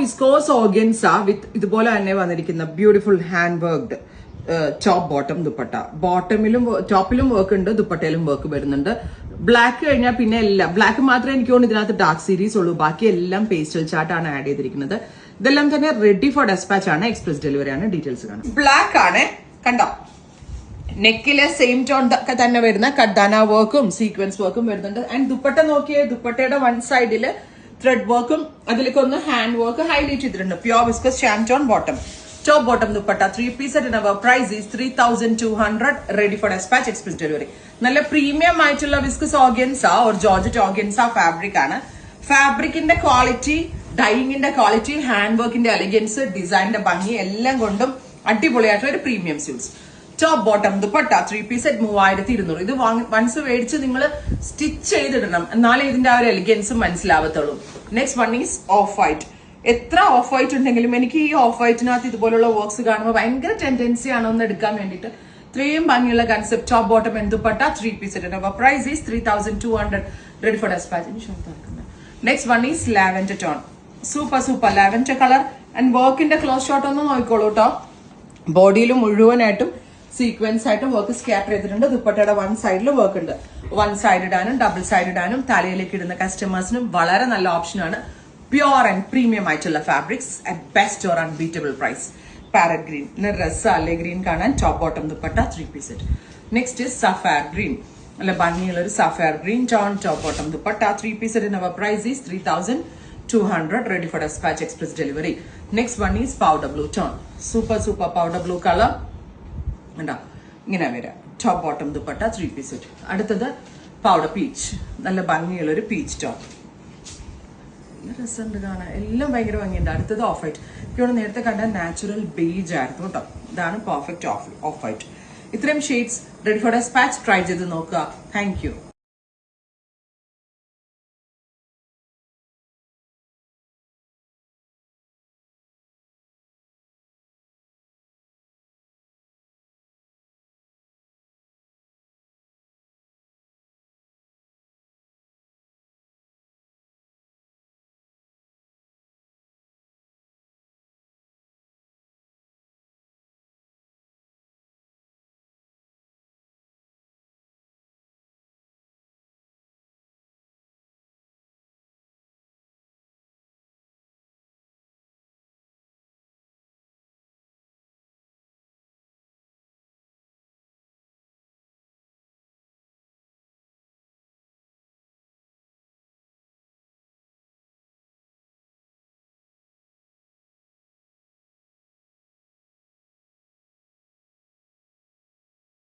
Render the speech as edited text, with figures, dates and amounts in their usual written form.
Viscous organza വിത്ത് ഇതുപോലെ തന്നെ വന്നിരിക്കുന്ന beautiful hand worked top bottom dupatta. ബോട്ടമിലും ടോപ്പിലും വർക്ക് ഉണ്ട്, ദുപ്പട്ടയിലും വർക്ക് വരുന്നുണ്ട്. ബ്ലാക്ക് കഴിഞ്ഞാൽ പിന്നെ എല്ലാം ബ്ലാക്ക് മാത്രമേ എനിക്ക് തോന്നുന്നു ഇതിനകത്ത് ഡാർക്ക് സീരീസ് ഉള്ളൂ. ബാക്കി എല്ലാം പേസ്റ്റൽ ചാർട്ടാണ് ആഡ് ചെയ്തിരിക്കുന്നത്. ഇതെല്ലാം തന്നെ റെഡി ഫോർ ഡെസ്പാച്ച് ആണ്, എക്സ്പ്രസ് ഡെലിവറി ആണ്. ഡീറ്റെയിൽസ് കാണാം. ബ്ലാക്ക് ആണ്, കണ്ടോ? നെക്കിലെ സെയിം ടോൺ ഒക്കെ തന്നെ വരുന്ന കഡാന വർക്കും സീക്വൻസ് വർക്കും വരുന്നുണ്ട്. ആൻഡ് ദുപ്പട്ട നോക്കിയേ, ദുപ്പട്ടയുടെ വൺ സൈഡില് ത്രെഡ് വർക്കും അതിലേക്ക് ഒന്ന് ഹാൻഡ് വർക്ക് ഹൈലൈറ്റ് ചെയ്തിട്ടുണ്ട്. Pure viscous ഷാൻറ്റോൺ bottom, top bottom dupatta. 3 piece set in our price is 3200, ready for dispatch, express delivery. നല്ല പ്രീമിയം ആയിട്ടുള്ള viscose organza or georgette organza fabric ആണ്. ഫാബ്രിക്കിന്റെ ക്വാളിറ്റി, ഡൈയിങ്ങിന്റെ ക്വാളിറ്റി, ഹാൻഡ് വർക്കിന്റെ എലഗൻസ്, ഡിസൈനിന്റെ ഭംഗി എല്ലാം കൊണ്ടും അടിപൊളിയായിട്ടുള്ള ഒരു premium suits. Top bottom dupatta 3 piece set 3200. ഇത് വൺസ് മേടിച്ച് നിങ്ങൾ സ്റ്റിച്ച് ചെയ്തിടണം, എന്നാലേ ഇതിന്റെ ആ ഒരു എലിഗൻസ് മനസ്സിലാവത്തുള്ളൂ. Next one is off white. എത്ര ഓഫ് വൈറ്റ് ഉണ്ടെങ്കിലും എനിക്ക് ഈ ഓഫ് വൈറ്റിനകത്ത് ഇതുപോലുള്ള വർക്ക്സ് കാണുമ്പോൾ ഭയങ്കര ടെൻഡൻസി ആണ് ഒന്ന് എടുക്കാൻ വേണ്ടിയിട്ട്. ഇത്രയും ഭംഗിയുള്ള concept. Top bottom and dupatta 3 piece set. Our price is 3200, ready for dispatch. Next one is lavender tone. Super lavender colour. And വർക്കിന്റെ ക്ലോസ് ഷോട്ട് ഒന്ന് നോക്കിക്കോളൂ കേട്ടോ. ബോഡിയിൽ മുഴുവനായിട്ടും സീക്വൻസ് ആയിട്ട് വർക്ക് സ്കാറ്റർ ചെയ്തിട്ടുണ്ട്. ദുപ്പട്ടയുടെ വൺ സൈഡിൽ വർക്ക് ഉണ്ട്. വൺ സൈഡ് ഇടാനും ഡബിൾ സൈഡ് ഇടാനും തലയിലേക്ക് ഇടുന്ന കസ്റ്റമേഴ്സിനും വളരെ നല്ല ഓപ്ഷനാണ്. പ്യോർ ആൻഡ് പ്രീമിയം ആയിട്ടുള്ള fabrics at best or unbeatable price. Parrot green, രസ അല്ലേ ഗ്രീൻ കാണാൻ. Top bottom dupatta 3 piece set. Next is sapphire green. നല്ല ഭംഗിയുള്ള ഒരു sapphire green tone, top bottom dupatta 3 piece set. Our price is 3200, ready for dispatch, express delivery. Next one is powder blue tone. Super powder blue color. ഉണ്ടാ ഇങ്ങനെ വരാം. Top bottom dupatta 3 piece set. അടുത്തത് powder peach. നല്ല ഭംഗിയുള്ള ഒരു peach top. രസമുണ്ട് കാണാൻ, എല്ലാം ഭയങ്കര ഭംഗിയുണ്ട്. അടുത്തത് ഓഫ് വൈറ്റ്. ഇവിടെ നേരത്തെ കണ്ട നാച്ചുറൽ ബേജ് ആയിരുന്നു കേട്ടോ. ഇതാണ് പെർഫെക്റ്റ് ഓഫ് വൈറ്റ്. ഇത്രയും shades ready for despatch. Try ചെയ്ത് നോക്കുക. Thank U.